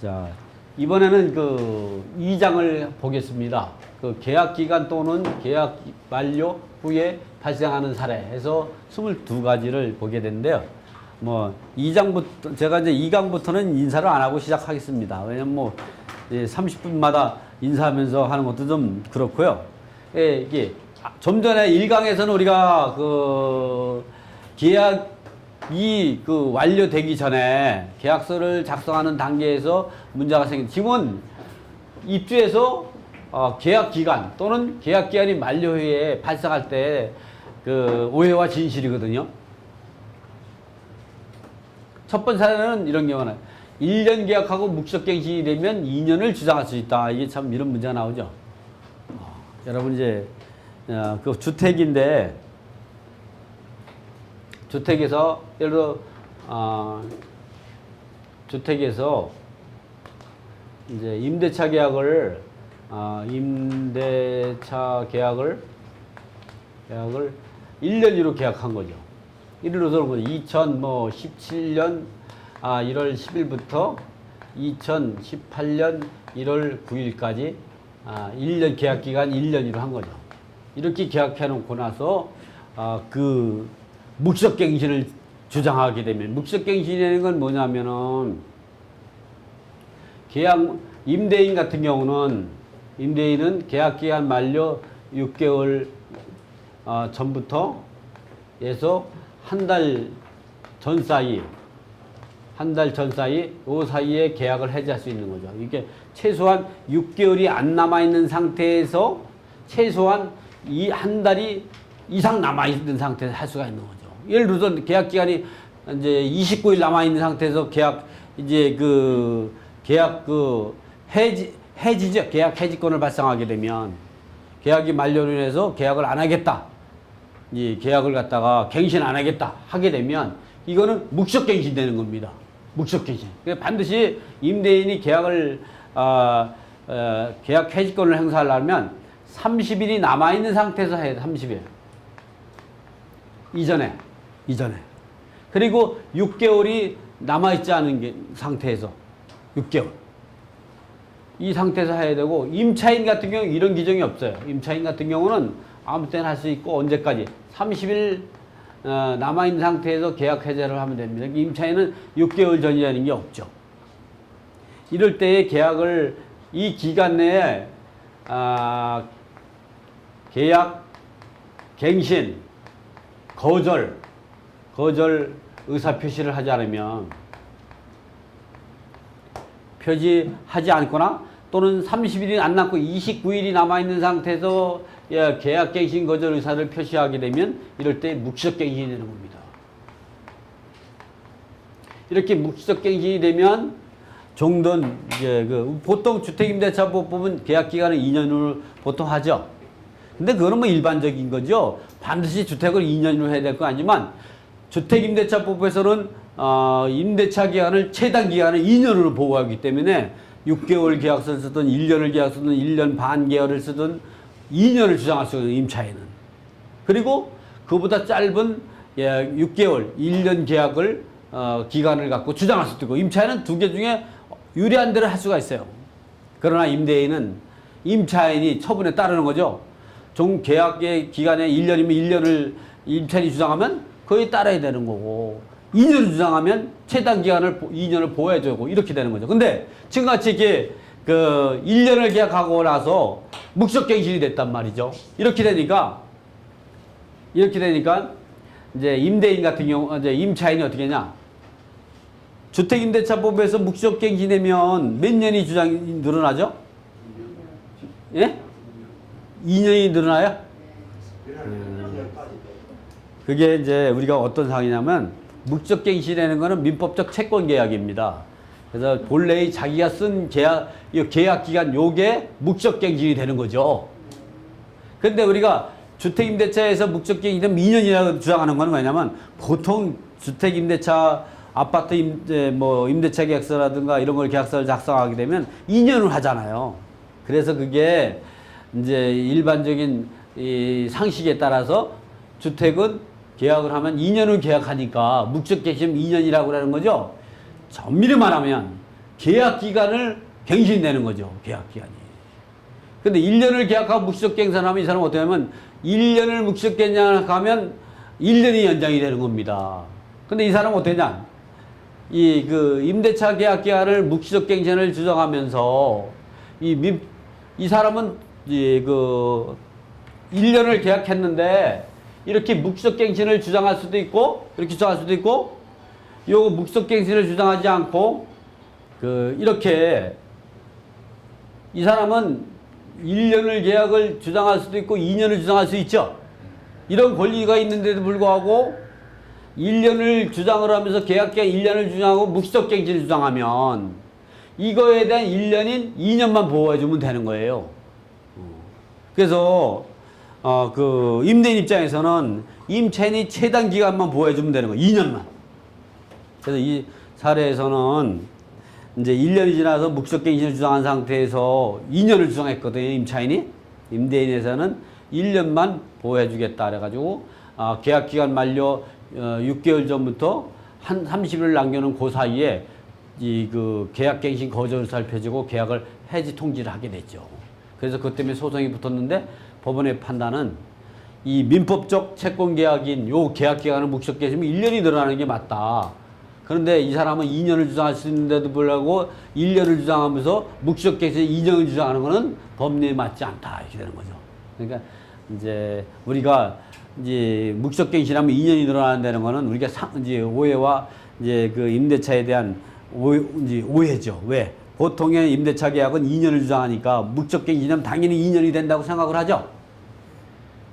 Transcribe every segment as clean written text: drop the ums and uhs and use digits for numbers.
자, 이번에는 그 2장을 보겠습니다. 그 계약 기간 또는 계약 만료 후에 발생하는 사례에서 22가지를 보게 되는데요. 뭐 2장부터 제가 이제 2강부터는 인사를 안 하고 시작하겠습니다. 왜냐면 뭐 30분마다 인사하면서 하는 것도 좀 그렇고요. 예, 이게 좀 전에 1강에서는 우리가 그 계약이 그 완료되기 전에 계약서를 작성하는 단계에서 문제가 생긴, 지금은 입주해서 계약 기간 또는 계약 기간이 만료 후에 발생할 때 그 오해와 진실이거든요. 첫 번째 사례는 이런 경우는 1년 계약하고 묵시적갱신이 되면 2년을 주장할 수 있다. 이게 참 이런 문제가 나오죠. 여러분 이제 그 주택인데, 주택에서 예를 들어 주택에서 이제 임대차 계약을 1년으로 계약한 거죠. 예를 들어서 2017년 1월 10일부터 2018년 1월 9일까지 1년 계약 기간 1년으로 한 거죠. 이렇게 계약해 놓고 나서 그 묵시적갱신을 주장하게 되면, 묵시적갱신이라는 건 뭐냐면은 계약 임대인 같은 경우는, 임대인은 계약 기간 만료 6개월 전부터 해서 한 달 전 사이 요 사이에 계약을 해지할 수 있는 거죠. 이게 최소한 6개월이 안 남아있는 상태에서 최소한 이 한 달이 이상 남아있는 상태에서 할 수가 있는 거죠. 예를 들어서 계약 기간이 이제 29일 남아있는 상태에서 계약 해지죠. 계약 해지권을 발생하게 되면 계약이 만료로 인해서 계약을 안 하겠다, 이 계약을 갖다가 갱신 안 하겠다 하게 되면 이거는 묵시적갱신 되는 겁니다. 묵시적갱신. 반드시 임대인이 계약을 계약 해지권을 행사하려면 30일이 남아있는 상태에서 해야 돼. 30일 이전에 그리고 6개월이 남아있지 않은 상태에서 6개월 이 상태에서 해야 되고, 임차인 같은 경우 이런 규정이 없어요. 임차인 같은 경우는 아무 때나 할 수 있고 언제까지 30일 남아있는 상태에서 계약 해제를 하면 됩니다. 임차인은 6개월 전이라는 게 없죠. 이럴 때에 계약을 이 기간 내에 계약 갱신 거절 의사 표시를 하지 않으면, 표시하지 않거나 또는 30일이 안 남고 29일이 남아있는 상태에서 계약갱신 거절 의사를 표시하게 되면 이럴 때 묵시적갱신이 되는 겁니다. 이렇게 묵시적갱신이 되면 정돈, 보통 주택임대차법은 계약기간을 2년으로 보통 하죠. 근데 그거는 뭐 일반적인 거죠. 반드시 주택을 2년으로 해야 될 건 아니지만, 주택임대차법에서는 임대차 기간을, 최단 기간을 2년으로 보호하기 때문에 6개월 계약서를 쓰든 1년을 계약서든 1년 반 계약을 쓰든 2년을 주장할 수 있는 임차인은. 그리고 그보다 짧은 6개월, 1년 계약을 기간을 갖고 주장할 수도 있고, 임차인은 두 개 중에 유리한 대로 할 수가 있어요. 그러나 임대인은 임차인이 처분에 따르는 거죠. 종 계약의 기간에 1년이면 1년을 임차인이 주장하면 거의 따라야 되는 거고, 2년을 주장하면 최단 기간을 2년을 보호해주고 이렇게 되는 거죠. 근데 지금같이 이렇게 1년을 계약하고 나서 묵시적갱신이 됐단 말이죠. 이렇게 되니까 이제 임대인 같은 경우, 이제 임차인이 어떻게 하냐? 주택임대차법에서 묵시적갱신이 되면 몇 년이 주장이 늘어나죠? 예? 2년이 늘어나요? 그게 이제 우리가 어떤 상황이냐면, 묵시적갱신이라는 거는 민법적 채권 계약입니다. 그래서 본래의 자기가 쓴 계약 기간 요게 묵시적갱신이 되는 거죠. 근데 우리가 주택임대차에서 묵시적갱신이 되면 2년이라고 주장하는 건 뭐냐면, 보통 주택임대차 아파트 임대차 계약서라든가 이런 걸 계약서를 작성하게 되면 2년을 하잖아요. 그래서 그게 이제 일반적인 이 상식에 따라서 주택은 계약을 하면 2년을 계약하니까 묵시적갱신 2년이라고 하는 거죠. 엄밀히 말하면 계약 기간을 갱신되는 거죠. 계약 기간이. 근데 1년을 계약하고 묵시적 갱신하면 이 사람은 어떻게 하면 1년을 묵시적 갱신하면 1년이 연장이 되는 겁니다. 근데 이 사람은 어떻게 하냐? 이 임대차 계약 기간을 묵시적 갱신을 주장하면서 이 사람은 1년을 계약했는데 이렇게 묵시적 갱신을 주장할 수도 있고 이렇게 주장할 수도 있고 요거 묵시적 갱신을 주장하지 않고 이렇게 이 사람은 1년을 계약을 주장할 수도 있고 2년을 주장할 수 있죠. 이런 권리가 있는데도 불구하고 1년을 주장을 하면서 계약기간 1년을 주장하고 묵시적 갱신을 주장하면 이거에 대한 1년인 2년만 보호해주면 되는 거예요. 그래서 임대인 입장에서는 임차인이 최단 기간만 보호해주면 되는 거예요. 2년만. 그래서 이 사례에서는 이제 1년이 지나서 묵시적 갱신을 주장한 상태에서 2년을 주장했거든요. 임차인이. 임대인에서는 1년만 보호해주겠다 그래가지고 계약기간 만료 6개월 전부터 한 30일 남겨놓은 그 사이에 계약갱신 거절을 살펴주고 계약을 해지 통지를 하게 됐죠. 그래서 그것 때문에 소송이 붙었는데 법원의 판단은 이 민법적 채권계약인 요 계약기간을 묵시적 갱신이면 1년이 늘어나는 게 맞다. 그런데 이 사람은 2년을 주장할 수 있는데도 불구하고 1년을 주장하면서 묵시적 갱신 2년을 주장하는 것은 법리에 맞지 않다. 이렇게 되는 거죠. 그러니까 이제 우리가 이제 묵시적 갱신하면 2년이 늘어난다는 거는 우리가 이제 오해와 이제 임대차에 대한 오해죠. 왜? 보통의 임대차 계약은 2년을 주장하니까 묵시적 갱신하면 당연히 2년이 된다고 생각을 하죠.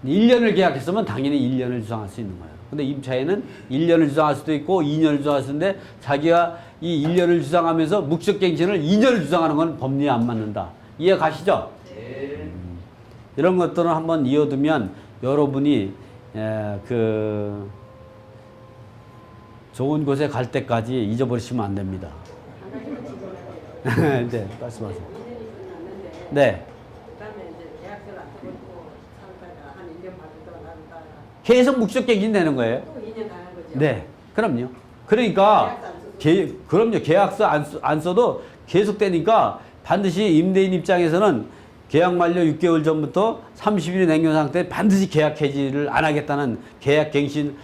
1년을 계약했으면 당연히 1년을 주장할 수 있는 거예요. 근데 임차인은 1년을 주장할 수도 있고 2년을 주장할 수 있는데 자기가 이 1년을 주장하면서 묵시적 갱신을 2년을 주장하는 건 법리에 안 맞는다. 이해 가시죠? 네. 이런 것들은 한번 이어두면 여러분이 좋은 곳에 갈 때까지 잊어버리시면 안 됩니다. 네, 말씀하세요. 네. 계속 묵시적 갱신 되는 거예요. 네, 그럼요. 그러니까 그럼요. 계약서 안 써도 계속 되니까 반드시 임대인 입장에서는 계약 만료 6개월 전부터 30일이 남긴 상태에 반드시 계약 해지를 안 하겠다는 계약 갱신,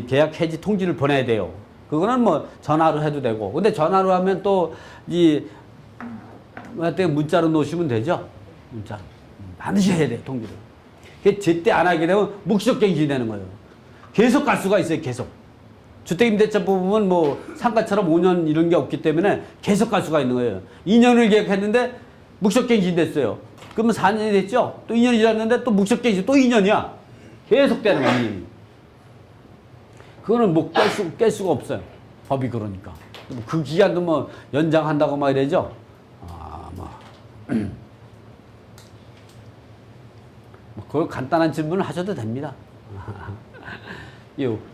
계약 해지 통지를 보내야 돼요. 그거는 뭐 전화로 해도 되고. 근데 전화로 하면 또 문자로 놓으시면 되죠. 문자. 반드시 해야 돼, 통지를. 제때 안 하게 되면 묵시적 갱신이 되는 거예요. 계속 갈 수가 있어요, 계속. 주택임대차 부분은 뭐 상가처럼 5년 이런 게 없기 때문에 계속 갈 수가 있는 거예요. 2년을 계약했는데 묵시적 갱신이 됐어요. 그러면 4년이 됐죠? 또 2년이 지났는데 또 묵시적 갱신 또 2년이야. 계속 되는 거예요, 2년이. 그거는 뭐 깰 수가 없어요. 법이 그러니까. 그 기간도 뭐 연장한다고 막 이러죠? 그걸 간단한 질문을 하셔도 됩니다.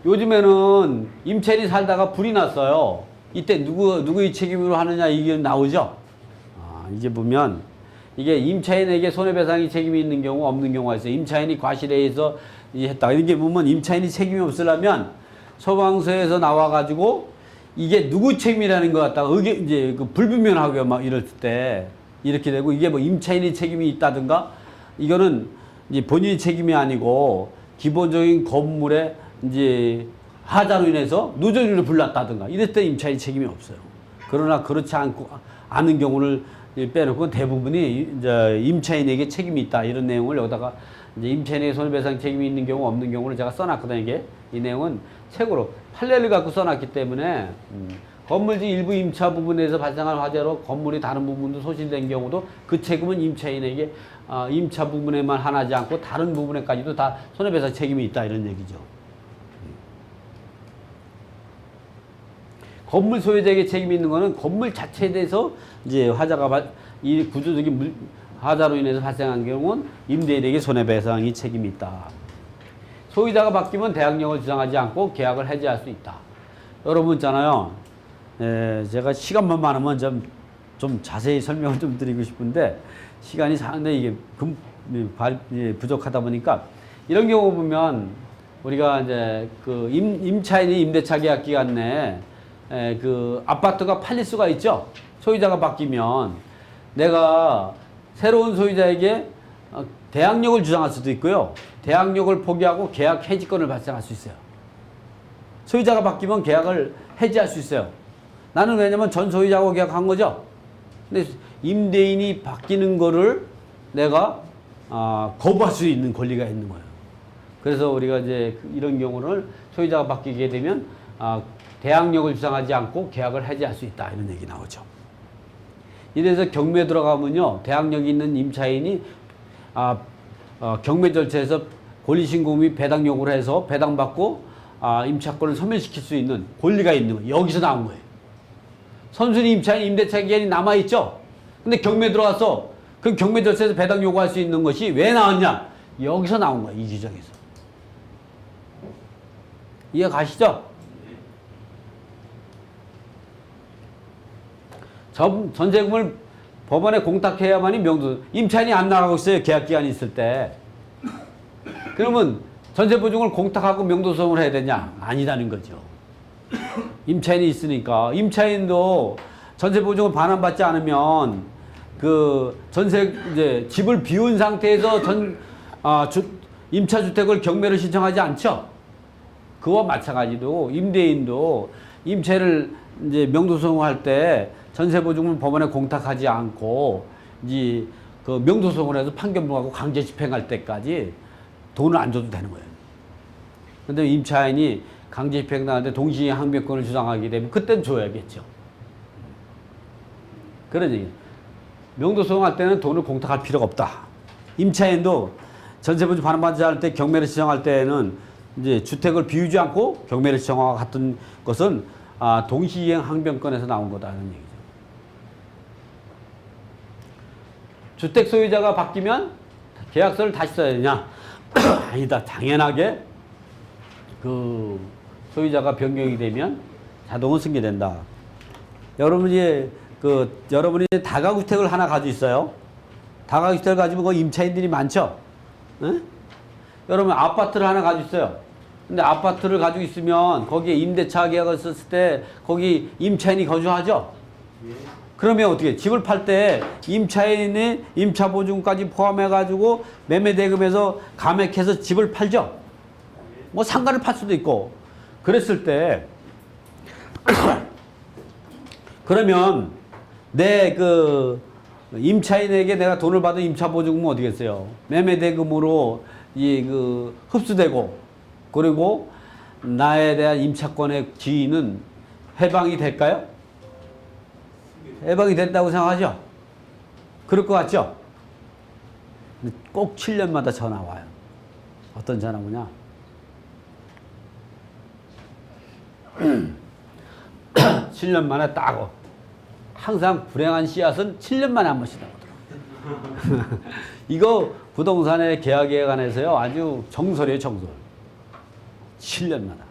요즘에는 임차인이 살다가 불이 났어요. 이때 누구의 책임으로 하느냐 이게 나오죠. 이제 보면 이게 임차인에게 손해배상이 책임이 있는 경우 없는 경우가 있어요. 임차인이 과실에 의해서 했다. 이게 보면 임차인이 책임이 없으려면 소방서에서 나와가지고 이게 누구 책임이라는 것 같다가 이제 불분명하게 막 이럴 때 이렇게 되고 이게 뭐 임차인이 책임이 있다든가 이거는 이제 본인의 책임이 아니고 기본적인 건물에 이제 하자로 인해서 누전으로 불났다든가 이럴 때 임차인 책임이 없어요. 그러나 그렇지 않은 경우를 빼놓고 대부분이 이제 임차인에게 책임이 있다 이런 내용을 여기다가 이제 임차인에게 손해배상 책임이 있는 경우 없는 경우를 제가 써놨거든요. 이게 이 내용은 책으로 판례를 갖고 써놨기 때문에 건물지 일부 임차 부분에서 발생한 화재로 건물이 다른 부분도 소실된 경우도 그 책임은 임차인에게 임차 부분에만 한하지 않고 다른 부분에까지도 다 손해배상 책임이 있다 이런 얘기죠. 건물 소유자에게 책임이 있는 거는 건물 자체에 대해서 이제 이 구조적인 하자로 인해서 발생한 경우는 임대인에게 손해배상이 책임이 있다. 소유자가 바뀌면 대항력을 주장하지 않고 계약을 해지할 수 있다. 여러분 있잖아요. 제가 시간만 많으면 좀 자세히 설명을 좀 드리고 싶은데 시간이 상당히 이게 부족하다 보니까 이런 경우 보면 우리가 이제 임차인이 임대차 계약 기간 내에 아파트가 팔릴 수가 있죠. 소유자가 바뀌면 내가 새로운 소유자에게 대항력을 주장할 수도 있고요. 대항력을 포기하고 계약 해지권을 발생할 수 있어요. 소유자가 바뀌면 계약을 해지할 수 있어요. 나는 왜냐면 전 소유자하고 계약한 거죠. 근데 임대인이 바뀌는 거를 내가 거부할 수 있는 권리가 있는 거예요. 그래서 우리가 이제 이런 경우를 소유자가 바뀌게 되면 대항력을 주장하지 않고 계약을 해지할 수 있다 이런 얘기 나오죠. 이래서 경매 들어가면요 대항력이 있는 임차인이 경매 절차에서 권리신고 및 배당 요구를 해서 배당받고 임차권을 소멸시킬 수 있는 권리가 있는 거예요. 여기서 나온 거예요. 선순위 임차인 임대차 기간이 남아있죠. 근데 경매 들어가서 그 경매 절차에서 배당 요구할 수 있는 것이 왜 나왔냐? 여기서 나온 거예요. 이 규정에서. 이해 가시죠? 전세금을 법원에 공탁해야만이 명도. 임차인이 안 나가고 있어요. 계약기간이 있을 때. 그러면 전세보증을 공탁하고 명도소송을 해야 되냐? 아니라는 거죠. 임차인이 있으니까. 임차인도 전세보증을 반환받지 않으면 이제 집을 비운 상태에서 임차주택을 경매를 신청하지 않죠? 그와 마찬가지로 임대인도 임차를 이제 명도소송할 때 전세보증을 법원에 공탁하지 않고 이제 그 명도소송을 해서 판결문하고 강제 집행할 때까지 돈을 안 줘도 되는 거예요. 근데 임차인이 강제 집행 나는데 동시에 항변권을 주장하게 되면 그땐 줘야겠죠. 그런 얘기예요. 명도소송할 때는 돈을 공탁할 필요가 없다. 임차인도 전세보증 반환받지 않을 때 경매를 신청할 때는 이제 주택을 비우지 않고 경매를 신청하고 같은 것은 동시이행 항변권에서 나온 거다는 얘기죠. 주택 소유자가 바뀌면 계약서를 다시 써야 되냐? 아니다. 당연하게 그 소유자가 변경이 되면 자동으로 승계된다. 여러분이 여러분이 다가구주택을 하나 가지고 있어요. 다가구주택을 가지고 그 임차인들이 많죠. 네? 여러분 아파트를 하나 가지고 있어요. 근데 아파트를 가지고 있으면 거기에 임대차 계약을 썼을 때 거기 임차인이 거주하죠. 그러면 어떻게 집을 팔 때 임차인의 임차보증까지 포함해가지고 매매대금에서 감액해서 집을 팔죠. 뭐 상가를 팔 수도 있고 그랬을 때 그러면 내 임차인에게 내가 돈을 받은 임차보증금은 어디겠어요? 매매대금으로 흡수되고 그리고 나에 대한 임차권의 지위는 해방이 될까요? 해방이 된다고 생각하죠? 그럴 것 같죠? 꼭 7년마다 전화 와요. 어떤 전화 오냐? 7년 만에 따고 항상 불행한 씨앗은 7년 만에 한 번씩 나오더라고요. 이거 부동산의 계약에 관해서요 아주 정설이에요. 정설. 7년마다.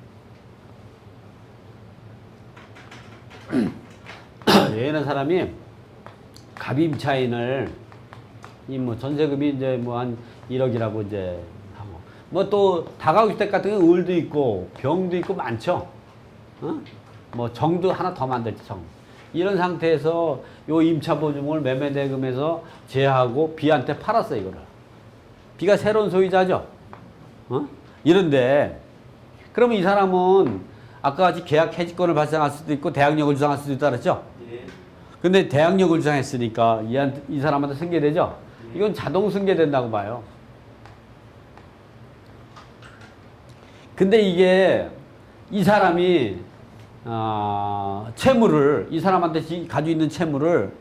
예는 사람이 갑임차인을 전세금이 이제 한 1억이라고 이제 하고 또 다가구주택 같은 경우 을도 있고 병도 있고 많죠. 정도 하나 더 만들지 정. 이런 상태에서 요 임차보증을 매매대금에서 제하고 B한테 팔았어요 이거를. B가 새로운 소유자죠. 이런데 그러면 이 사람은 아까 같이 계약 해지권을 발생할 수도 있고 대항력을 주장할 수도 있다 그랬죠? 근데 대항력을 주장했으니까 이 사람한테 승계되죠? 이건 자동 승계된다고 봐요. 근데 이게 이 사람이 채무를 이 사람한테 가지고 있는 채무를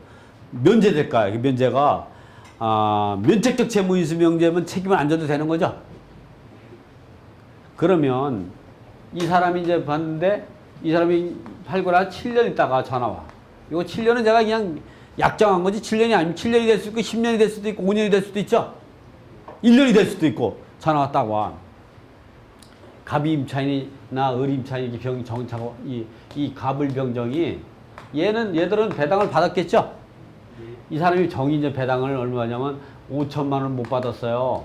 면제될까요? 그 면제가 면책적 채무인수 명제면 책임을 안 져도 되는 거죠? 그러면 이 사람이 이제 봤는데 이 사람이 팔고 나 7년 있다가 전화 와. 이거 7년은 제가 그냥 약정한 거지 7년이 아니면 7년이 될 수도 있고 10년이 될 수도 있고 5년이 될 수도 있죠. 1년이 될 수도 있고 전화 왔다고 와. 갑이 임차인이나 을 임차인이 정차고 이 갑을 병정이 얘들은 배당을 받았겠죠. 이 사람이 정이 이제 배당을 얼마냐면 5천만 원 못 받았어요.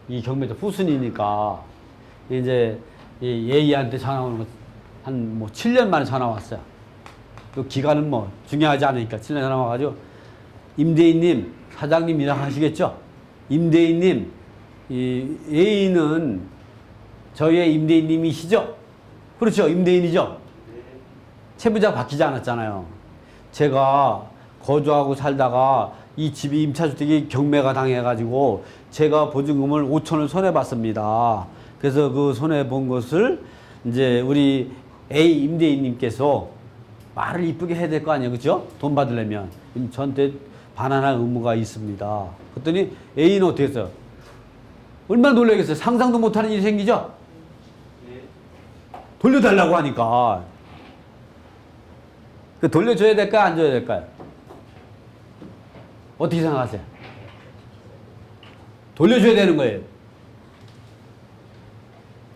이 경매자 후순이니까 이제 얘한테 전화 오는 거 한 7년 만에 전화 왔어요. 그 기간은 뭐 중요하지 않으니까 7년 남아가지고 임대인님, 사장님이랑 하시겠죠? 임대인님, 이 A는 저희의 임대인님이시죠? 그렇죠? 임대인이죠? 채무자 바뀌지 않았잖아요. 제가 거주하고 살다가 이 집이 임차주택이 경매가 당해가지고 제가 보증금을 5천을 손해봤습니다. 그래서 그 손해본 것을 이제 우리 A 임대인님께서 말을 이쁘게 해야 될 거 아니에요. 그죠? 돈 받으려면. 저한테 반환할 의무가 있습니다. 그랬더니 A는 어떻게 했어요? 얼마나 놀라겠어요? 상상도 못하는 일이 생기죠? 돌려달라고 하니까. 돌려줘야 될까요? 안 줘야 될까요? 어떻게 생각하세요? 돌려줘야 되는 거예요.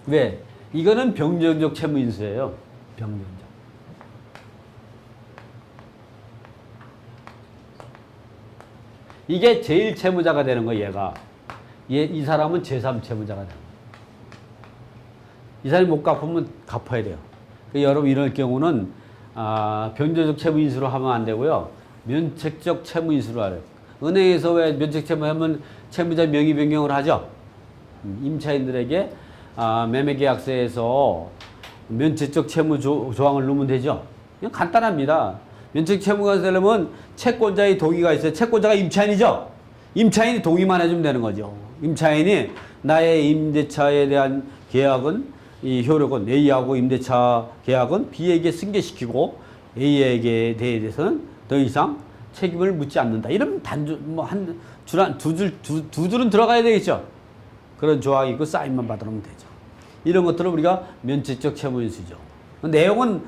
왜? 이거는 병정적 채무인수예요. 병정적. 이게 제일 채무자가 되는 거예요. 얘가. 이 사람은 제3 채무자가 되는 거예요. 이 사람이 못 갚으면 갚아야 돼요. 여러분 이럴 경우는 병정적 채무인수로 하면 안 되고요. 면책적 채무인수로 하래요. 은행에서 왜 면책 채무하면 채무자 명의 변경을 하죠. 임차인들에게 매매계약서에서 면책적 채무 조항을 넣으면 되죠. 그냥 간단합니다. 면책 채무가 되려면 채권자의 동의가 있어요. 채권자가 임차인이죠. 임차인이 동의만 해주면 되는 거죠. 임차인이 나의 임대차에 대한 계약은 이 효력은 A하고 임대차 계약은 B에게 승계시키고 A에게 대해서는 더 이상 책임을 묻지 않는다. 이러면 두 줄은 들어가야 되겠죠. 그런 조항이 있고 사인만 받아놓으면 되죠. 이런 것들을 우리가 면책적 채무인수죠. 내용은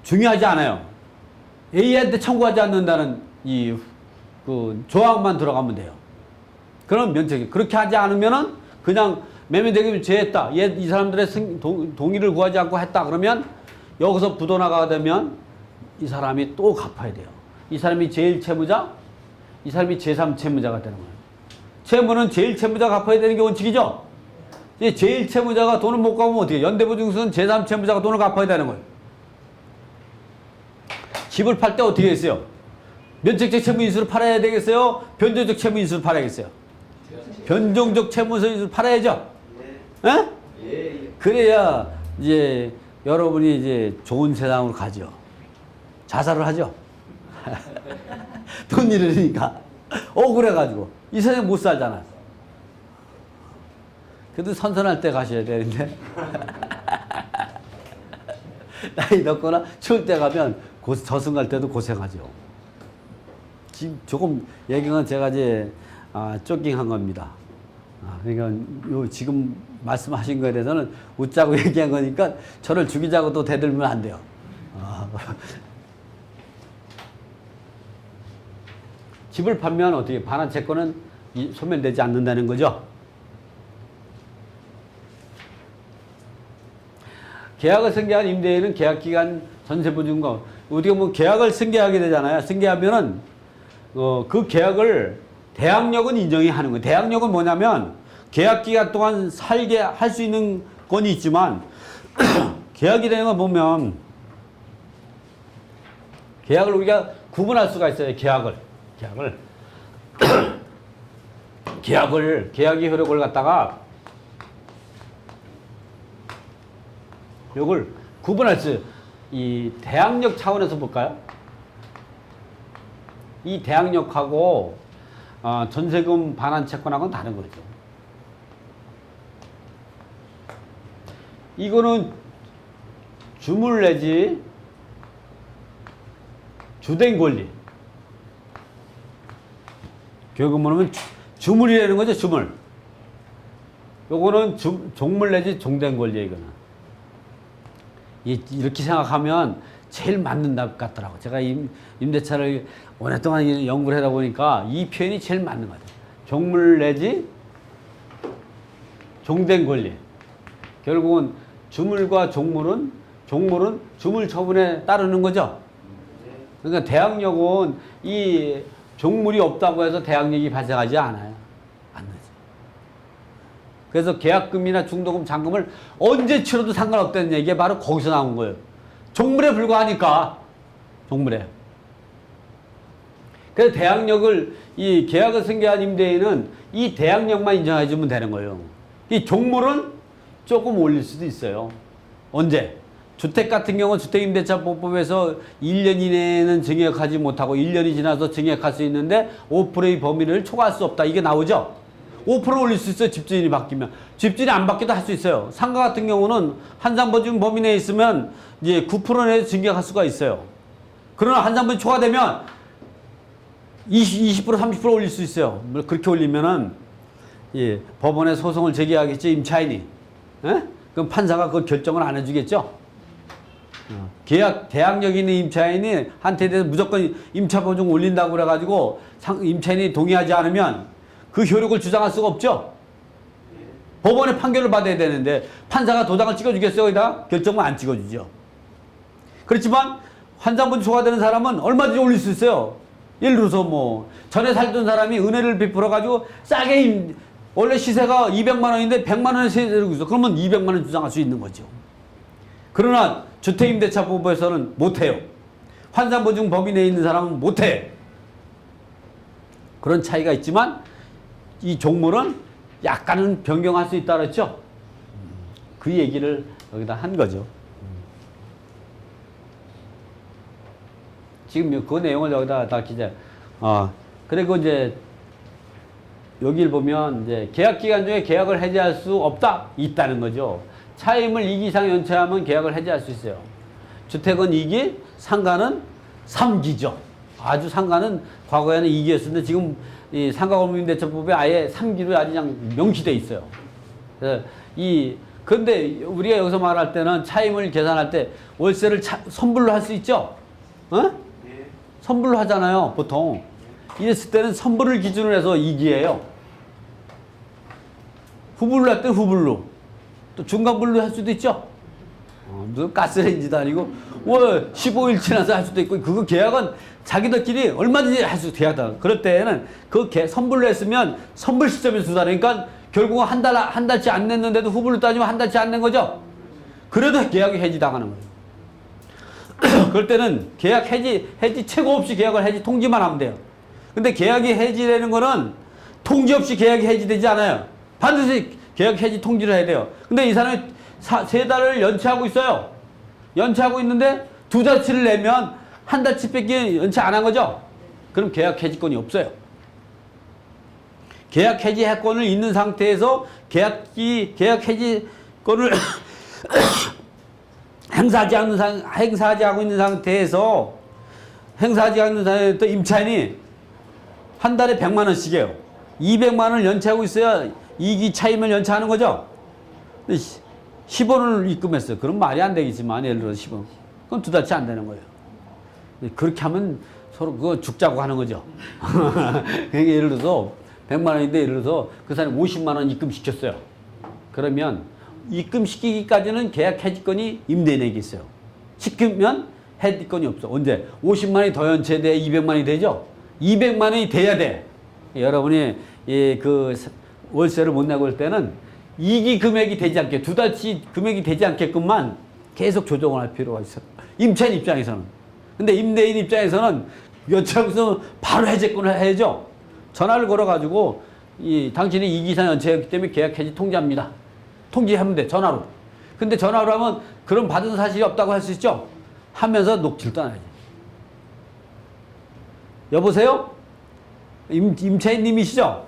중요하지 않아요. A한테 청구하지 않는다는 그 조항만 들어가면 돼요. 그럼 면책. 그렇게 하지 않으면은 그냥 매매대금이 죄했다. 이 사람들의 동의를 구하지 않고 했다. 그러면 여기서 부도나가가 되면 이 사람이 또 갚아야 돼요. 이 사람이 제일 채무자, 이 사람이 제3 채무자가 되는 거예요. 채무는 제일 채무자가 갚아야 되는 게 원칙이죠. 제일 채무자가 돈을 못 갚으면 어떻게 해요? 연대보증서는 제3 채무자가 돈을 갚아야 되는 거예요. 집을 팔 때 어떻게 했어요? 면책적 채무인수를 팔아야 되겠어요? 변정적 채무인수를 팔아야겠어요? 변정적 채무인수를 팔아야죠? 네. 예? 그래야 이제 여러분이 이제 좋은 세상으로 가죠. 자살을 하죠. 돈 잃으니까 억울해가지고 이 세상에 못 살잖아. 그래도 선선할 때 가셔야 되는데 나이 넣거나 추울 때 가면 저승 갈 때도 고생하죠. 지금 조금 얘기는 제가 이제 쪼깅한 겁니다. 그러니까 지금 말씀하신 거에 대해서는 웃자고 얘기한 거니까 저를 죽이자고 또 대들면 안 돼요. 집을 팔면 어떻게 반환 채권은 소멸되지 않는다는 거죠. 계약을 승계한 임대인은 계약기간 전세보증금 우리가 뭐 계약을 승계하게 되잖아요. 승계하면은 그 계약을 대항력은 인정이 하는 거예요. 대항력은 뭐냐면 계약기간 동안 살게 할 수 있는 건이 있지만 계약이 되는 거 보면 계약을 우리가 구분할 수가 있어요. 계약의 효력을 갖다가 요걸 구분할 수 이 대항력 차원에서 볼까요? 이 대항력하고 전세금 반환 채권하고는 다른 거죠. 이거는 주물 내지 주된 권리. 결국 뭐냐면 주물이라는 거죠, 주물. 요거는 종물 내지 종된 권리예요, 이거는. 이렇게 생각하면 제일 맞는 답 같더라고. 제가 임대차를 오랫동안 연구를 하다 보니까 이 표현이 제일 맞는 것 같아요. 종물 내지 종된 권리. 결국은 주물과 종물은 주물 처분에 따르는 거죠. 그러니까 대항력은 이 종물이 없다고 해서 대항력이 발생하지 않아요. 안 나죠. 그래서 계약금이나 중도금, 잔금을 언제 치러도 상관없다는 얘기가 바로 거기서 나온 거예요. 종물에 불과하니까. 종물에. 그래서 대항력을 이 계약을 승계한 임대인은 이 대항력만 인정해 주면 되는 거예요. 이 종물은 조금 올릴 수도 있어요. 언제? 주택 같은 경우는 주택임대차보법에서 1년 이내에는 증액하지 못하고 1년이 지나서 증액할 수 있는데 5%의 범위를 초과할 수 없다. 이게 나오죠? 5% 올릴 수 있어요. 집주인이 바뀌면. 집주인이 안 바뀌어도 할 수 있어요. 상가 같은 경우는 한상보증 범위 내에 있으면 이제 9% 내에 증액할 수가 있어요. 그러나 한상보증 초과되면 20%, 30% 올릴 수 있어요. 그렇게 올리면은 예, 법원에 소송을 제기하겠죠. 임차인이. 에? 그럼 판사가 그 결정을 안 해주겠죠. 계약 대항력 있는 임차인이 한테 대해서 무조건 임차보증 올린다고 그래가지고 임차인이 동의하지 않으면 그 효력을 주장할 수가 없죠. 법원의 판결을 받아야 되는데 판사가 도장을 찍어주겠어요? 거기다 결정은 안 찍어주죠. 그렇지만 환상보증 초과되는 사람은 얼마든지 올릴 수 있어요. 예를 들어서 뭐 전에 살던 사람이 은혜를 베풀어가지고 싸게 원래 시세가 200만 원인데 100만 원에 세대고 있어. 그러면 200만 원 주장할 수 있는 거죠. 그러나 주택임대차보호에서는 못해요. 환상보증 범위 내에 있는 사람은 못해. 그런 차이가 있지만 이 종물은 약간은 변경할 수 있다 그랬죠. 그 얘기를 여기다 한 거죠. 지금 그 내용을 여기다 다 기재. 그리고 이제 여기를 보면 이제 계약 기간 중에 계약을 해지할 수 없다 있다는 거죠. 차임을 2기 이상 연체하면 계약을 해지할 수 있어요. 주택은 2기, 상가는 3기죠. 아주 상가는 과거에는 2기였었는데 지금 이 상가건물임대차법에 아예 3기로 아주 그냥 명시돼 있어요. 그래서 근데 우리가 여기서 말할 때는 차임을 계산할 때 월세를 선불로 할 수 있죠. 어? 네. 선불로 하잖아요, 보통. 이랬을 때는 선불을 기준으로 해서 2기예요. 후불로 할 때 후불로. 또 중간불로 할 수도 있죠. 무슨 가스레인지도 아니고 15일 지나서 할 수도 있고 그거 계약은 자기들끼리 얼마든지 할 수 계약다. 그럴 때는 그 선불로 했으면 선불 시점에서 두 달. 그러니까 결국은 한 달치 안 냈는데도 후불로 따지면 한 달치 안 낸 거죠. 그래도 계약이 해지당하는 거예요. 그럴 때는 계약 해지 최고 없이 계약을 해지 통지만 하면 돼요. 근데 계약이 해지되는 거는 통지 없이 계약이 해지되지 않아요. 반드시 계약 해지 통지를 해야 돼요. 근데 이 사람이 3달을 연체하고 있어요. 연체하고 있는데 2달치를 내면 한 달치밖에 연체 안 한 거죠? 그럼 계약 해지권이 없어요. 계약 해지 해권을 있는 상태에서 계약 해지권을 행사하지 하고 있는 상태에서 임차인이 한 달에 100만 원씩이에요. 200만 원을 연체하고 있어야 2기 차임을 연체하는 거죠. 10원을 입금했어요. 그럼 말이 안 되겠지만 예를 들어서 10원. 그럼 2달치 안 되는 거예요. 그렇게 하면 서로 그거 죽자고 하는 거죠. 그러니까 예를 들어서 100만 원인데 예를 들어서 그 사람이 50만 원 입금시켰어요. 그러면 입금시키기까지는 계약 해지권이 임대인에게 있어요. 시키면 해지권이 없어. 언제? 50만 원이 더 연체돼 200만 원이 되죠? 200만 원이 돼야 돼. 여러분이 그 월세를 못 내고 올 때는 2기 금액이 되지 않게 2달치 금액이 되지 않게끔만 계속 조정을 할 필요가 있어요. 임차인 입장에서는. 근데 임대인 입장에서는 연체하고서 바로 해제권을 해야죠. 전화를 걸어가지고 당신이 2기 이상 연체했기 때문에 계약 해지 통지합니다. 통지하면 돼. 전화로. 근데 전화로 하면 그런 받은 사실이 없다고 할 수 있죠. 하면서 녹취를 떠나야지. 여보세요? 임차인님이시죠?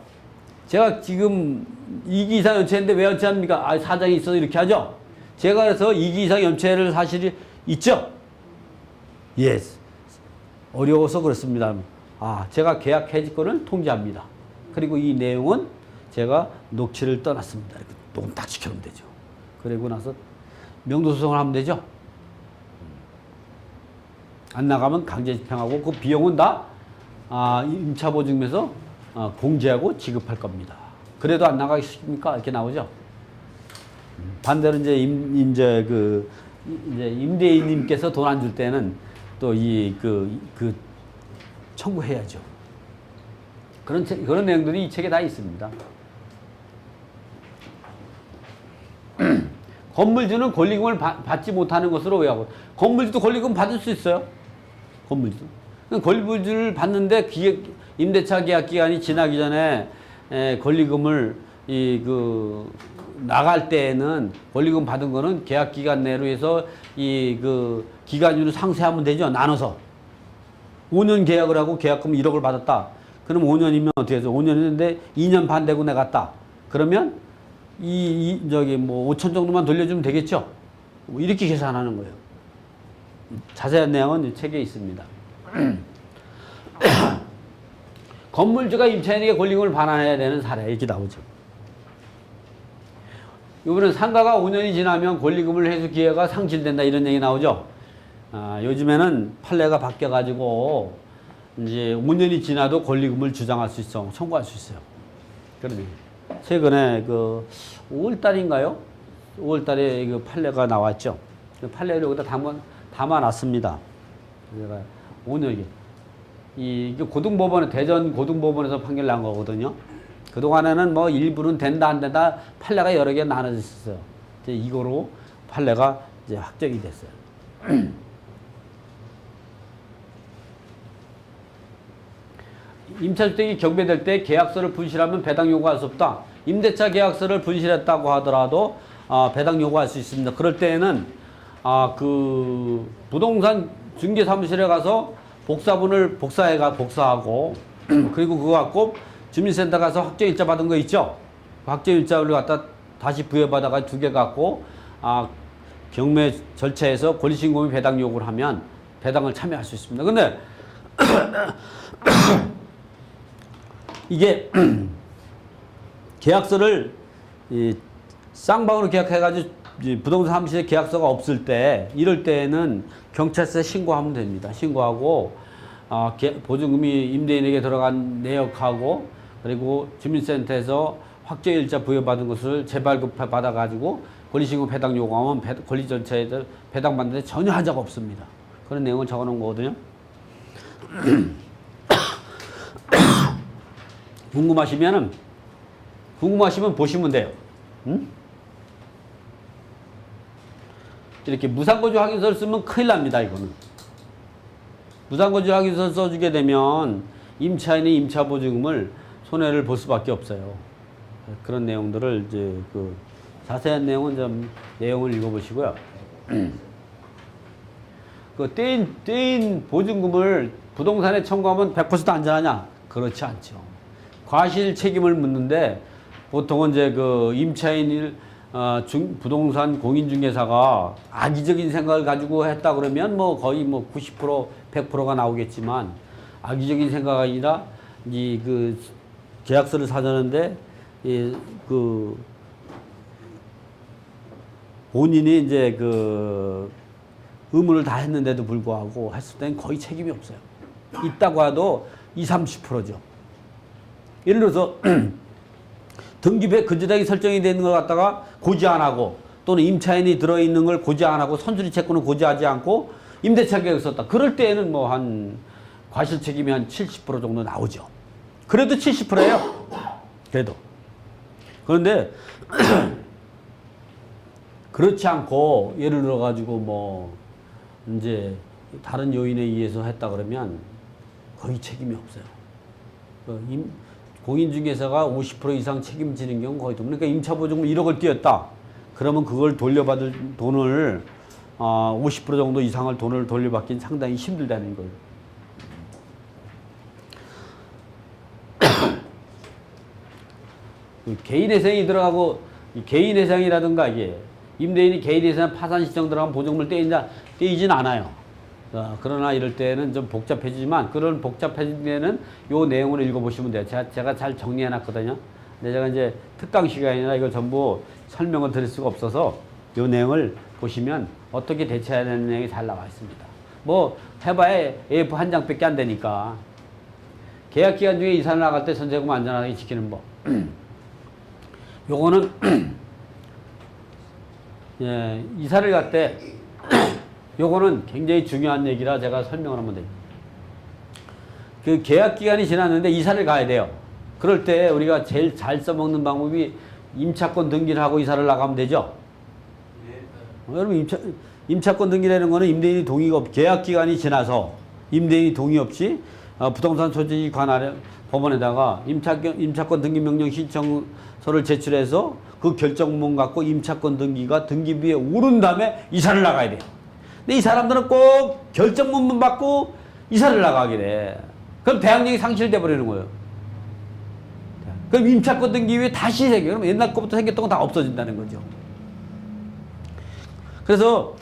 제가 지금 2기 이상 연체했는데 왜 연체합니까? 사정이 있어서 이렇게 하죠. 제가 그래서 2기 이상 연체를 사실이 있죠. 예. 어려워서 그렇습니다. 제가 계약 해지권을 통지합니다. 그리고 이 내용은 제가 녹취를 떠났습니다. 이렇게 녹음 딱 시켜놓으면 되죠. 그리고 나서 명도소송을 하면 되죠. 안 나가면 강제 집행하고 그 비용은 다 임차보증에서 공제하고 지급할 겁니다. 그래도 안 나가겠습니까? 이렇게 나오죠. 반대로 이제 임대인님께서 돈 안 줄 때는 또 청구해야죠. 그런 내용들이 이 책에 다 있습니다. 건물주는 권리금을 받지 못하는 것으로 왜 하고 건물주도 권리금 받을 수 있어요. 건물주. 권리금을 받는데 임대차 계약 기간이 지나기 전에 권리금을 나갈 때에는 권리금 받은 거는 계약 기간 내로 해서 기간으로 상쇄하면 되죠. 나눠서. 5년 계약을 하고 계약금 1억을 받았다. 그럼 5년이면 어떻게 해서 5년인데 2년 반 되고 내갔다. 그러면 5천 정도만 돌려주면 되겠죠. 이렇게 계산하는 거예요. 자세한 내용은 책에 있습니다. 건물주가 임차인에게 권리금을 반환해야 되는 사례 이렇게 나오죠. 이번엔 상가가 5년이 지나면 권리금을 회수 기회가 상실된다 이런 얘기 나오죠. 요즘에는 판례가 바뀌어가지고 이제 5년이 지나도 권리금을 주장할 수 있어, 청구할 수 있어요. 그러면 최근에 5월달인가요? 5월달에 그 판례가 나왔죠. 그 판례를 여기다 담아놨습니다. 제가 오늘 이게 고등법원에 대전 고등법원에서 판결 난 거거든요. 그 동안에는 뭐 일부는 된다 안 된다 판례가 여러 개 나눠져 있었어요. 이제 이거로 판례가 이제 확정이 됐어요. 임차주택이 경매될 때 계약서를 분실하면 배당 요구할 수 없다. 임대차 계약서를 분실했다고 하더라도 배당 요구할 수 있습니다. 그럴 때에는 그 부동산 중개사무실에 가서 복사본을 복사하고 그리고 그거 갖고 주민센터 가서 확정일자 받은 거 있죠? 확정일자를 갖다 다시 부여받아가 2개 갖고 경매 절차에서 권리신고비 배당 요구를 하면 배당을 참여할 수 있습니다. 근데 이게 계약서를 쌍방으로 계약해가지고 부동산 사무실에 계약서가 없을 때 이럴 때는 경찰서에 신고하면 됩니다. 신고하고 보증금이 임대인에게 들어간 내역하고 그리고 주민센터에서 확정일자 부여받은 것을 재발급 받아가지고 권리신고 배당 요구하면 권리 절차에 배당받는데 전혀 하자가 없습니다. 그런 내용을 적어놓은 거거든요. 궁금하시면 보시면 돼요. 응? 이렇게 무상거주 확인서를 쓰면 큰일 납니다, 이거는. 무상거주 확인서를 써주게 되면 임차인이 임차보증금을 손해를 볼 수밖에 없어요. 그런 내용들을 이제 자세한 내용은 좀 내용을 읽어보시고요. 떼인 보증금을 부동산에 청구하면 100% 안전하냐? 그렇지 않죠. 과실 책임을 묻는데 보통은 이제 임차인 부동산 공인중개사가 악의적인 생각을 가지고 했다 그러면 거의 90% 100%가 나오겠지만 악의적인 생각이 아니라 계약서를 사자는데 본인이 이제 의무를 다 했는데도 불구하고 했을 때는 거의 책임이 없어요. 있다고 해도 20-30%죠. 예를 들어서 등기부에 근저당이 설정이 되는 걸 갖다가 고지 안 하고 또는 임차인이 들어있는 걸 고지 안 하고 선수리 채권을 고지하지 않고 임대차 계약을 썼다. 그럴 때에는 한 과실 책임이 한 70% 정도 나오죠. 그래도 70%예요. 그래도. 그런데 그렇지 않고 예를 들어 가지고 이제 다른 요인에 의해서 했다 그러면 거의 책임이 없어요. 공인중개사가 50% 이상 책임지는 경우 거의 없습니다. 그러니까 임차보증금 1억을 띄었다. 그러면 그걸 돌려받을 돈을 50% 정도 이상을 돈을 돌려받기는 상당히 힘들다는 거예요. 개인회생이 들어가고 개인회생이라든가 이게 임대인이 개인회생 파산 시정 들어가면 보증금을 떼이진 않아요. 그러나 이럴 때는 좀 복잡해지지만 그런 복잡해진 데는 요 내용을 읽어보시면 돼요. 제가 잘 정리해 놨거든요. 근데 제가 이제 특강 시간이나 이걸 전부 설명을 드릴 수가 없어서 요 내용을 보시면 어떻게 대처해야 되는 내용이 잘 나와 있습니다. 해봐야 AF 한 장밖에 안 되니까. 계약 기간 중에 이사를 나갈 때 전세금 안전하게 지키는 법. 요거는 예, 이사를 갈 때 요거는 굉장히 중요한 얘기라 제가 설명을 하면 돼요. 계약 기간이 지났는데 이사를 가야 돼요. 그럴 때 우리가 제일 잘 써먹는 방법이 임차권 등기를 하고 이사를 나가면 되죠. 여러분 임차권 등기라는 거는 임대인이 동의가 계약 기간이 지나서 임대인이 동의 없이 부동산 소지에 관할 법원에다가 임차권 등기 명령 신청서를 제출해서 그 결정문 갖고 임차권 등기가 등기부에 오른 다음에 이사를 나가야 돼요. 근데 이 사람들은 꼭 결정문만 받고 이사를 나가게 돼. 그럼 대항력이 상실돼 버리는 거예요. 그럼 임차권 등기 위에 다시 생겨. 그럼 옛날 거부터 생겼던 건 다 없어진다는 거죠. 그래서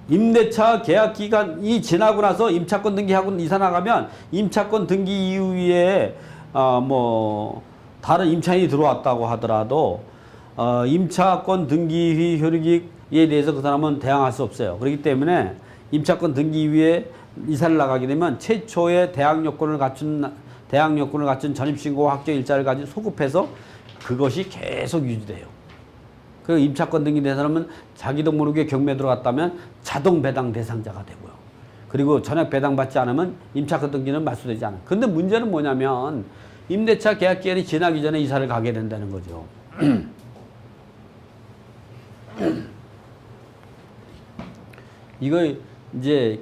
임대차 계약 기간이 지나고 나서 임차권 등기하고 이사 나가면 임차권 등기 이후에 뭐 다른 임차인이 들어왔다고 하더라도 임차권 등기 효력에 대해서 그 사람은 대항할 수 없어요. 그렇기 때문에 임차권 등기 이후에 이사를 나가게 되면 최초의 대항 요건을 갖춘 전입신고 확정 일자를 가지고 소급해서 그것이 계속 유지돼요. 그 임차권 등기된 사람은 자기도 모르게 경매 들어갔다면 자동 배당 대상자가 되고요. 그리고 전액 배당받지 않으면 임차권 등기는 말소되지 않아요. 근데 문제는 뭐냐면 임대차 계약 기간이 지나기 전에 이사를 가게 된다는 거죠. 이거 이제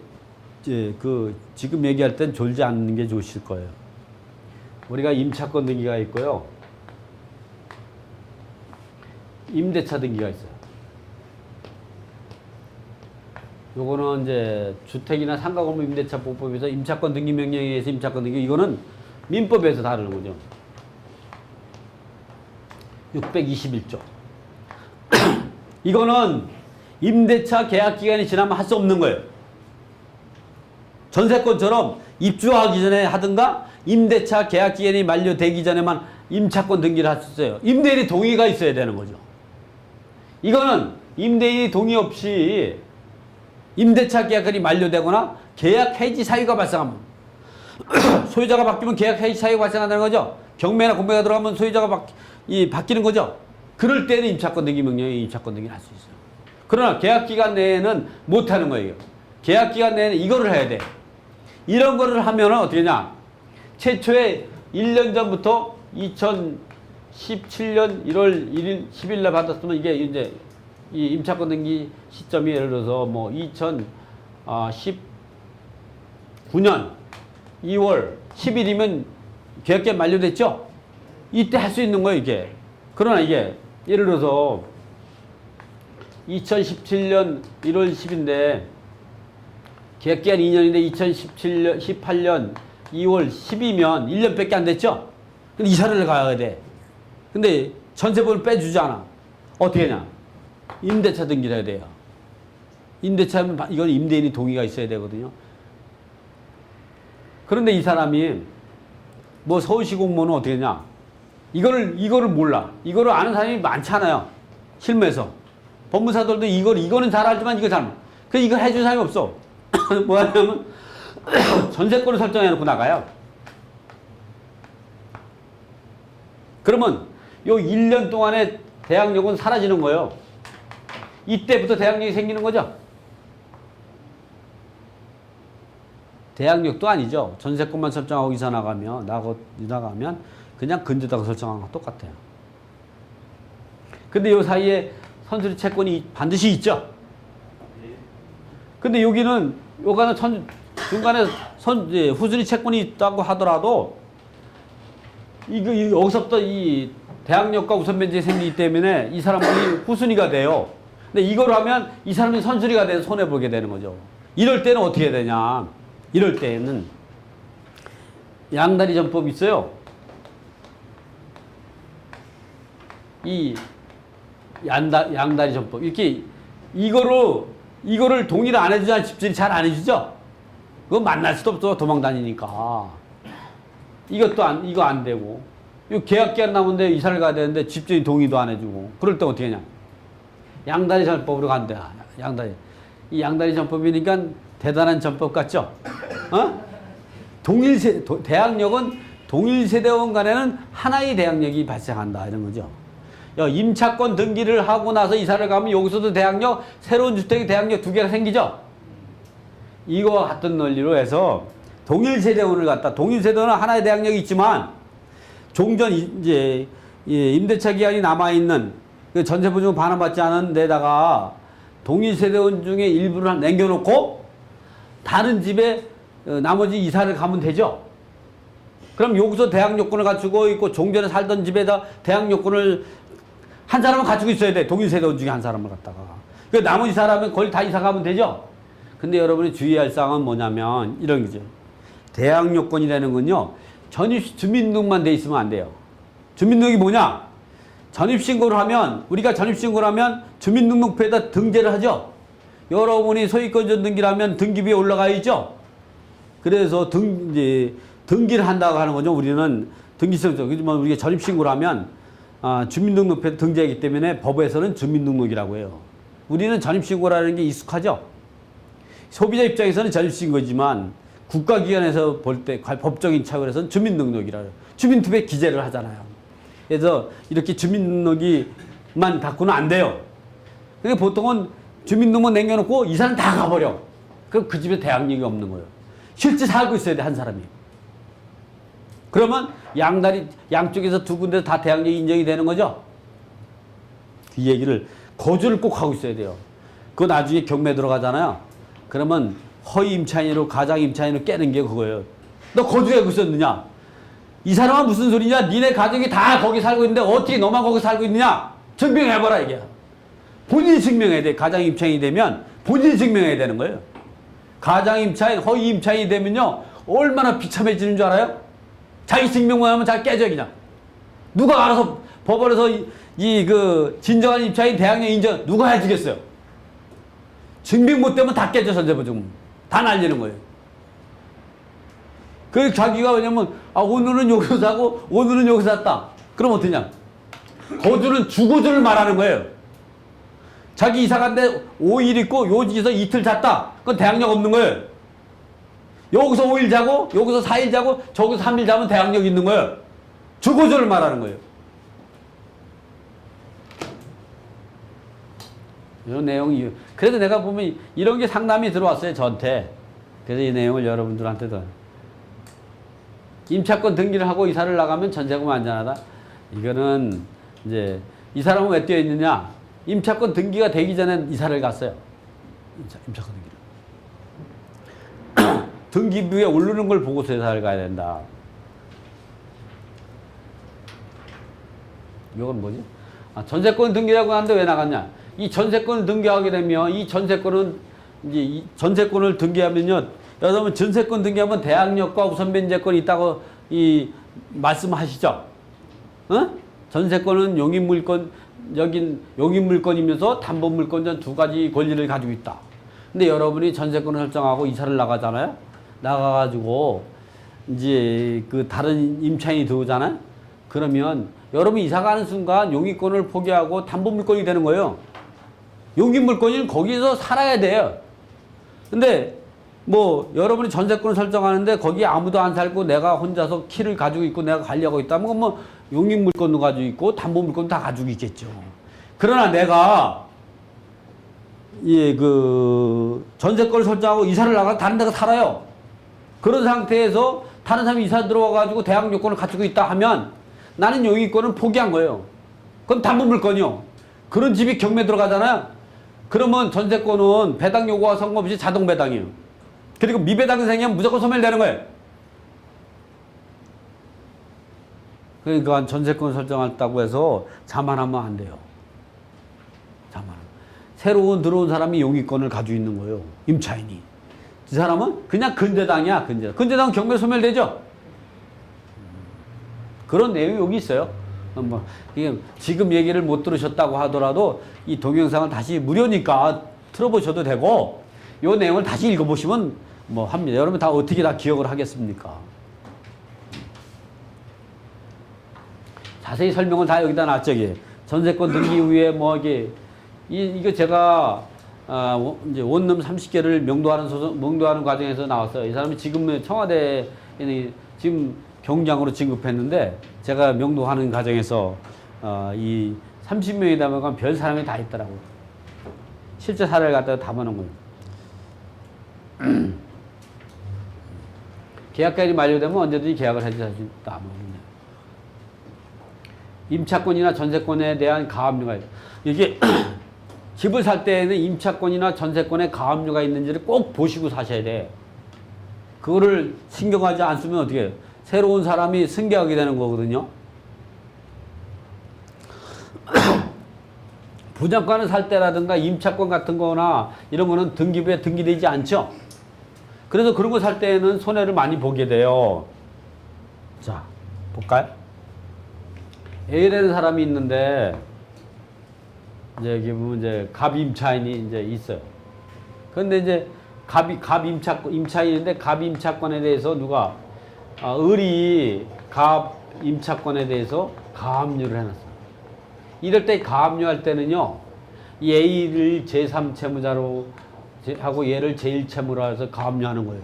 그 지금 얘기할 땐 졸지 않는 게 좋으실 거예요. 우리가 임차권 등기가 있고요. 임대차 등기가 있어요. 요거는 이제 주택이나 상가 건물 임대차 보호법에서 임차권 등기 명령에 의해서 임차권 등기, 이거는 민법에서 다루는 거죠. 621조. 이거는 임대차 계약 기간이 지나면 할 수 없는 거예요. 전세권처럼 입주하기 전에 하든가 임대차 계약 기간이 만료되기 전에만 임차권 등기를 할 수 있어요. 임대인의 동의가 있어야 되는 거죠. 이거는 임대인의 동의 없이 임대차 계약이 만료되거나 계약 해지 사유가 발생하면 소유자가 바뀌면 계약 해지 사유가 발생한다는 거죠. 경매나 공매가 들어가면 소유자가 바뀌는 거죠. 그럴 때는 임차권 등기 명령에 임차권 등기를 할 수 있어요. 그러나 계약 기간 내에는 못 하는 거예요. 계약 기간 내에는 이거를 해야 돼. 이런 거를 하면은 어떻게 되냐? 최초에 1년 전부터 2017년 1월 1일 10일 날 받았으면 이게 이제 이 임차권 등기 시점이 예를 들어서 뭐 2019년 2월 10일이면 계약기간 만료됐죠? 이때 할 수 있는 거예요, 이게. 그러나 이게 예를 들어서 2017년 1월 10일인데 계약기간 2년인데 2017년 18년 2월 10이면 1년밖에 안 됐죠? 근데 이사를 가야 돼. 근데 전세금을 빼주잖아. 어떻게 하냐? 임대차 등기를 해야 돼요. 임대차는 이건 임대인이 동의가 있어야 되거든요. 그런데 이 사람이 뭐 서울시 공무원은 어떻게 하냐? 이거를 몰라. 이거를 아는 사람이 많잖아요. 실무에서. 법무사들도 이거는 잘 알지만 이거 잘. 그 이거 해준 사람이 없어. 뭐 하냐면 전세권을 설정해놓고 나가요. 그러면 요 1년 동안의 대항력은 사라지는 거예요. 이때부터 대항력이 생기는 거죠. 대항력도 아니죠. 전세권만 설정하고 이사 나가면 그냥 근저당 설정한 거 똑같아요. 근데 요 사이에 선수리 채권이 반드시 있죠. 근데 여기는 중간에 후순위 채권이 있다고 하더라도 여기서부터 이 대항력과 우선변제가 생기기 때문에 이 사람이 후순위가 돼요. 근데 이걸 하면 이 사람이 선순위가 돼서 손해보게 되는 거죠. 이럴 때는 어떻게 되냐. 이럴 때는 양다리 전법이 있어요. 이 양다리 전법. 이렇게 이거를 동의를 안 해주잖아. 집주인이 잘 안 해주죠? 그거 만날 수도 없어. 도망 다니니까. 이거 안 되고. 이 계약기간 남은데 이사를 가야 되는데 집주인이 동의도 안 해주고. 그럴 때 어떻게 하냐. 양다리 전법으로 간다. 이 양다리 전법이니까 대단한 전법 같죠? 대항력은 동일 세대원 간에는 하나의 대항력이 발생한다. 이런 거죠. 임차권 등기를 하고 나서 이사를 가면 여기서도 대항력, 새로운 주택의 대항력 2개가 생기죠? 이거와 같은 논리로 해서 동일 세대원은 하나의 대항력이 있지만 종전 이제 임대차 기간이 남아있는 그 전세보증을 반환받지 않은 데다가 동일 세대원 중에 일부를 남겨놓고 다른 집에 나머지 이사를 가면 되죠. 그럼 여기서 대항 요건을 갖추고 있고 종전에 살던 집에다 대항 요건을 한 사람은 갖추고 있어야 돼. 독일 세대원 중에 한 사람을 갖다가. 그 나머지 사람은 거의 다 이사 가면 되죠. 근데 여러분이 주의할 사항은 뭐냐면 이런 거죠. 대항 요건이라는 건요. 전입 주민등록만 돼 있으면 안 돼요. 주민등록이 뭐냐? 전입신고를 하면 우리가 전입신고를 하면 주민등록부에다 등재를 하죠. 여러분이 소유권 등기를 하면 등기부에 올라가 있죠. 그래서 이제 등기를 한다고 하는 거죠. 우리는 등기성적. 그지만 우리가 전입신고를 하면 주민등록부에 등재하기 때문에 법에서는 주민등록이라고 해요. 우리는 전입신고라는 게 익숙하죠. 소비자 입장에서는 전입신고지만 국가기관에서 볼 때 법적인 차원에서는 주민등록이라고 해요. 주민투표에 기재를 하잖아요. 그래서 이렇게 주민등록이만 갖고는 안 돼요. 근데 보통은 주민등록만 남겨놓고 이사는 다 가버려. 그럼 그 집에 대항력이 없는 거예요. 실제 살고 있어야 돼, 한 사람이. 그러면 양쪽에서 두 군데 다 대항력이 인정이 되는 거죠. 이 얘기를 거주를 꼭 하고 있어야 돼요. 그거 나중에 경매 들어가잖아요. 그러면 허위 임차인으로 가장 임차인으로 깨는 게 그거예요. 너 거주하고 있었느냐? 이 사람은 무슨 소리냐? 니네 가족이 다 거기 살고 있는데 어떻게 너만 거기 살고 있느냐? 증명해봐라 이게. 본인이 증명해야 돼. 가장 임차인이 되면 본인이 증명해야 되는 거예요. 가장 임차인, 허위 임차인이 되면요 얼마나 비참해지는 줄 알아요? 자기 증명만 하면 잘 깨져 그냥. 누가 알아서 법원에서 그 진정한 임차인 대항력 인정 누가 해주겠어요? 증명 못 되면 다 깨져 선제보증. 다 날리는 거예요. 그 자기가 왜냐면 오늘은 여기서 사고 오늘은 여기서 샀다. 그럼 어떠냐? 거주는 주거주를 말하는 거예요. 자기 이사 간데 5일 있고 여기서 이틀 잤다. 그건 대항력 없는 거예요. 여기서 5일 자고 여기서 4일 자고 저기서 3일 자면 대항력 있는 거예요. 주거주를 말하는 거예요. 이런 내용이 그래서 내가 보면 이런 게 상담이 들어왔어요. 저한테. 그래서 이 내용을 여러분들한테도 임차권 등기를 하고 이사를 나가면 전세금 안전하다. 이거는 이제 이 사람은 왜 뛰어 있느냐? 임차권 등기가 되기 전에 이사를 갔어요. 임차권 등기를. 등기부에 오르는 걸 보고서 이사를 가야 된다. 이건 뭐지? 전세권 등기라고 하는데 왜 나갔냐? 이 전세권을 등기하게 되면 이 전세권은 이제 이 전세권을 등기하면요. 여러분 전세권 등기하면 대항력과 우선 변제권이 있다고 말씀하시죠? 어? 전세권은 용익물권 여긴 용익물권이면서 담보물권 두 가지 권리를 가지고 있다. 근데 여러분이 전세권을 설정하고 이사를 나가잖아요. 나가가지고 이제 그 다른 임차인이 들어오잖아요. 그러면 여러분 이사 가는 순간 용익권을 포기하고 담보물권이 되는 거예요. 용익물권은 거기서 살아야 돼요. 근데 뭐 여러분이 전세권을 설정하는데 거기 아무도 안 살고 내가 혼자서 키를 가지고 있고 내가 관리하고 있다면 뭐 용익물권도 가지고 있고 담보물권도 다 가지고 있겠죠. 그러나 내가 그 전세권을 설정하고 이사를 나가 다른 데가 살아요. 그런 상태에서 다른 사람이 이사 들어와 가지고 대항 요건을 갖추고 있다 하면 나는 용익권을 포기한 거예요. 그럼 담보물권이요. 그런 집이 경매 들어가잖아요. 그러면 전세권은 배당 요구와 선고 없이 자동 배당이에요. 그리고 미배당이 생기면 무조건 소멸되는 거예요. 그러니까 전세권 설정했다고 해서 자만하면 안 돼요. 자만. 새로운 들어온 사람이 용익권을 가지고 있는 거예요. 임차인이. 이 사람은 그냥 근저당이야. 근저당 경매 소멸되죠. 그런 내용이 여기 있어요. 뭐 이게 지금 얘기를 못 들으셨다고 하더라도 이 동영상을 다시 무료니까 틀어보셔도 되고 이 내용을 다시 읽어보시면 뭐 합니다. 여러분 다 어떻게 다 기억을 하겠습니까? 자세히 설명은 다 여기다 놨죠. 전세권 등기 후에 뭐 이거 제가 이제 원룸 30개를 명도하는 과정에서 나왔어요. 이 사람이 지금 청와대에 지금 경장으로 진급했는데 제가 명도하는 과정에서 이 30명이 되면 별 사람이 다 있더라고요. 실제 사례를 갖다가 담아놓은 거예요. 계약기간이 만료되면 언제든지 계약을 해줄 수 있다. 임차권이나 전세권에 대한 가압류가 있다. 이게 집을 살 때에는 임차권이나 전세권에 가압류가 있는지를 꼭 보시고 사셔야 돼. 그거를 신경하지 않으면 어떻게 해요? 새로운 사람이 승계하게 되는 거거든요. 분양권을 살 때라든가 임차권 같은 거나 이런 거는 등기부에 등기되지 않죠. 그래서 그런 거 살 때는 손해를 많이 보게 돼요. 자, 볼까요? A라는 사람이 있는데, 이제 여기 보면 이제 갑임차인이 이제 있어요. 그런데 이제 임차인인데 갑임차권에 대해서 누가, 을이 갑임차권에 대해서 가압류를 해놨어요. 이럴 때 가압류할 때는요, 이 A를 제3채무자로 하고 얘를 제1채무로 해서 가압류하는 거예요.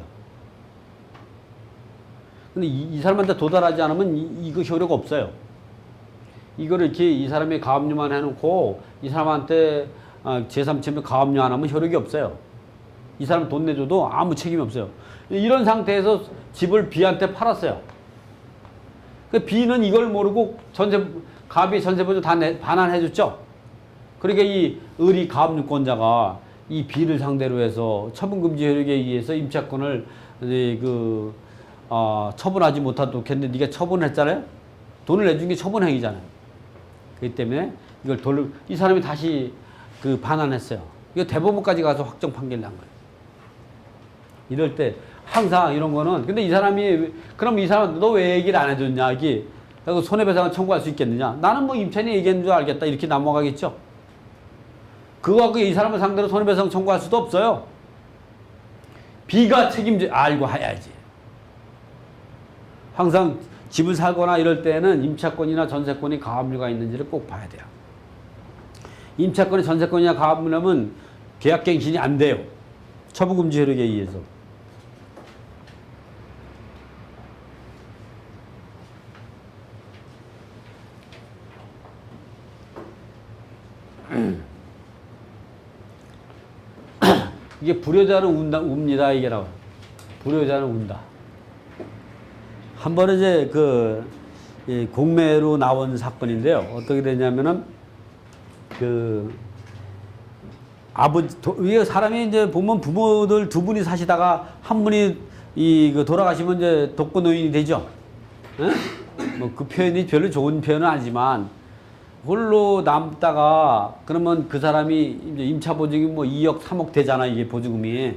근데 이 사람한테 도달하지 않으면 이거 효력가 없어요. 이거를 이렇게 이 사람이 가압류만 해놓고 이 사람한테 제3채무 가압류 안 하면 효력이 없어요. 이 사람 돈 내줘도 아무 책임이 없어요. 이런 상태에서 집을 B한테 팔았어요. 그 B는 이걸 모르고 갑이 전세보증 다 반환해줬죠. 그러니까 이 을이 가압류권자가 이 B를 상대로 해서 처분금지 효력에 의해서 임차권을 처분하지 못하도록 했는데 네가 처분했잖아요. 돈을 내준 게 처분행위잖아요. 그렇기 때문에 이걸 이 사람이 다시 반환했어요. 이거 대법원까지 가서 확정 판결을 난 거예요. 이럴 때 항상 이런 거는 근데 이 사람이 그럼 이 사람 너 왜 얘기를 안 해줬냐 이게 그리고 손해배상을 청구할 수 있겠느냐? 나는 뭐 임차인이 얘기했는 줄 알겠다 이렇게 넘어가겠죠. 그거 갖고 이 사람을 상대로 손해배상 청구할 수도 없어요. B가 알고 해야지. 항상 집을 살거나 이럴 때는 임차권이나 전세권이 가압류가 있는지를 꼭 봐야 돼요. 임차권이 전세권이나 가압류라면 계약갱신이 안 돼요. 처분금지 효력에 의해서. 이게 불효자는 웁니다. 이게 나와요. 불효자는 운다. 한 번에 이제 공매로 나온 사건인데요. 어떻게 되냐면은 이게 사람이 이제 보면 부모들 두 분이 사시다가 한 분이 돌아가시면 이제 독거노인이 되죠. 뭐 그 표현이 별로 좋은 표현은 아니지만 홀로 남다가 그러면 그 사람이 이제 임차 보증이 뭐 2억, 3억 되잖아 이게 보증금이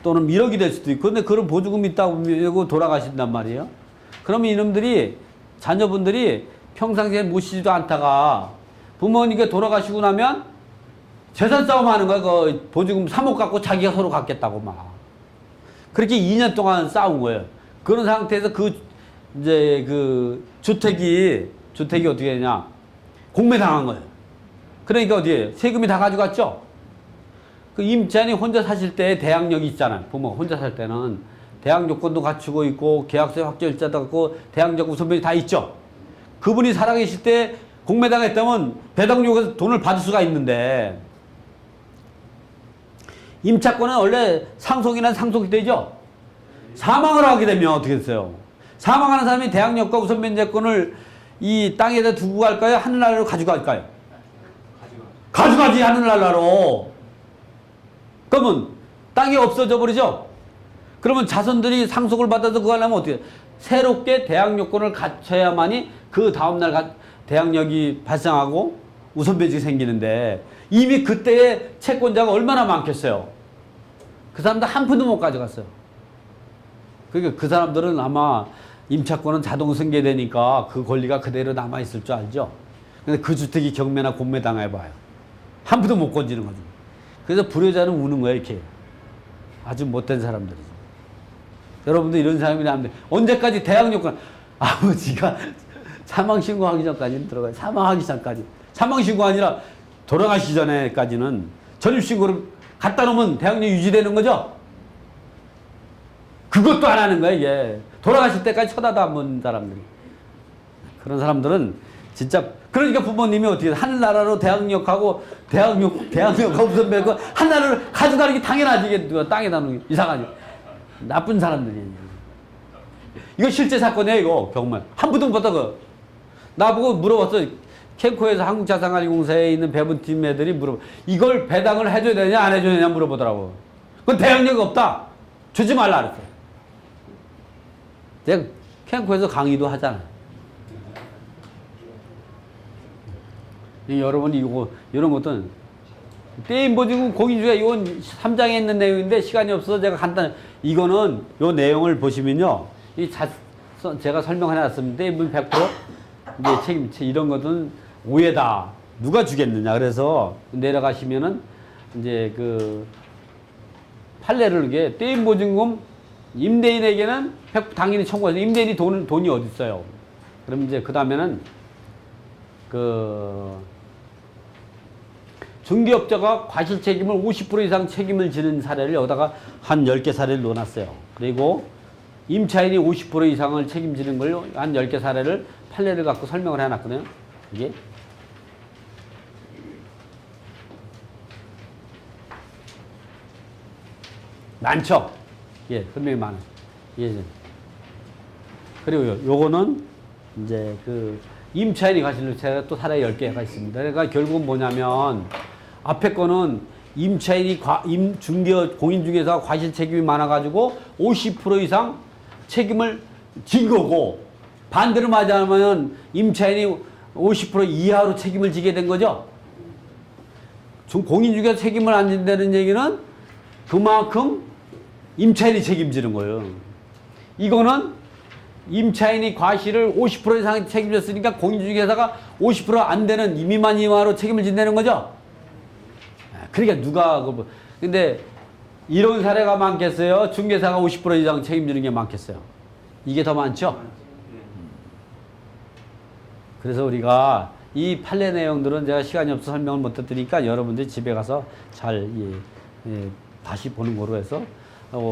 또는 1억이 될 수도 있고 근데 그런 보증금이 있다고 하고 돌아가신단 말이에요. 그러면 이놈들이 자녀분들이 평상시에 모시지도 않다가 부모님께 돌아가시고 나면 재산 싸움 하는 거야. 그 보증금 3억 갖고 자기가 서로 갖겠다고 막 그렇게 2년 동안 싸운 거예요. 그런 상태에서 이제 주택이 어떻게 되냐 공매당한 거예요. 그러니까 어디에 세금이 다 가져갔죠. 그 임차인이 혼자 사실 때 대항력이 있잖아요. 부모가 혼자 살 때는 대항 요건도 갖추고 있고 계약서 확정일자도 갖고 대항력 우선변이 다 있죠. 그분이 살아계실 때 공매당했다면 배당료에서 돈을 받을 수가 있는데 임차권은 원래 상속이나 상속이 되죠. 사망을 하게 되면 어떻게 됐어요? 사망하는 사람이 대항력과 우선변제권을 이 땅에다 두고 갈까요? 하늘나라로 가져갈까요? 가져가지 하늘나라로. 그러면 땅이 없어져 버리죠? 그러면 자손들이 상속을 받아서 그거 하려면 어떻게 해요? 새롭게 대항력권을 갖춰야만이 그 다음날 대항력이 발생하고 우선변직이 생기는데 이미 그때의 채권자가 얼마나 많겠어요? 그 사람들 한 푼도 못 가져갔어요. 그러니까 그 사람들은 아마 임차권은 자동 승계되니까 그 권리가 그대로 남아있을 줄 알죠? 근데 그 주택이 경매나 공매 당해봐요. 한 푼도 못 건지는 거죠. 그래서 불효자는 우는 거예요, 이렇게. 아주 못된 사람들이죠. 여러분도 이런 사람이 나는데 언제까지 대항력권 아버지가 사망신고하기 전까지는 들어가요. 사망하기 전까지. 사망신고 아니라 돌아가시기 전에까지는 전입신고를 갖다 놓으면 대항력 유지되는 거죠? 그것도 안 하는 거야, 이게. 돌아가실 때까지 쳐다도 안 보는 사람들이. 그런 사람들은 진짜, 그러니까 부모님이 어떻게, 하늘나라로 대항력하고, 대항력하고 우선 맺고, 하늘나라를 가져가는 게 당연하지. 이게 누가 땅에다 놓는 게 이상하지. 나쁜 사람들이에요. 이거 실제 사건이에요, 이거. 정말. 한 푼도 못 받아, 나보고 물어봤어. 캠코에서 한국자산관리공사에 있는 배분팀 애들이 물어봐. 이걸 배당을 해줘야 되냐, 안 해줘야 되냐 물어보더라고. 그건 대항력이 없다. 주지 말라 그랬어요. 내가 캠코에서 강의도 하잖아. 여러분 이거 이런 것들은 대인 보증금 공인중개 이건 3장에 있는 내용인데 시간이 없어서 제가 간단 이거는 요 내용을 보시면요. 제가 설명해 놨습니다. 대인분 100% 이제 책임체 이런 것은 오해다. 누가 주겠느냐. 그래서 내려가시면은 이제 그 판례를 이게 대인 보증금 임대인에게는 당연히 청구해서 임대인이 돈이 어디 있어요. 그럼 이제 그 다음에는 그 중개업자가 과실 책임을 50% 이상 책임을 지는 사례를 여기다가 한 10개 사례를 넣어놨어요. 그리고 임차인이 50% 이상을 책임지는 걸 한 10개 사례를 판례를 갖고 설명을 해놨거든요. 이게. 많죠? 예, 분명히 많아요. 예. 그리고 요거는 이제 그 임차인이 과실을 제가 또 사례 10개가 있습니다. 그러니까 결국은 뭐냐면 앞에 거는 임차인이 공인중개사가 과실 책임이 많아가지고 50% 이상 책임을 진 거고 반대로 말하자면 임차인이 50% 이하로 책임을 지게 된 거죠. 공인중개사 책임을 안 진다는 얘기는 그만큼 임차인이 책임지는 거예요. 이거는 임차인이 과실을 50% 이상 책임졌으니까 공인중개사가 50% 안 되는 미만 이하로 책임을 진다는 거죠. 그러니까 누가 근데 이런 사례가 많겠어요? 중개사가 50% 이상 책임지는 게 많겠어요? 이게 더 많죠? 그래서 우리가 이 판례 내용들은 제가 시간이 없어서 설명을 못 드리니까 여러분들이 집에 가서 잘 다시 보는 거로 해서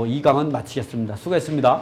이 강은 마치겠습니다. 수고했습니다.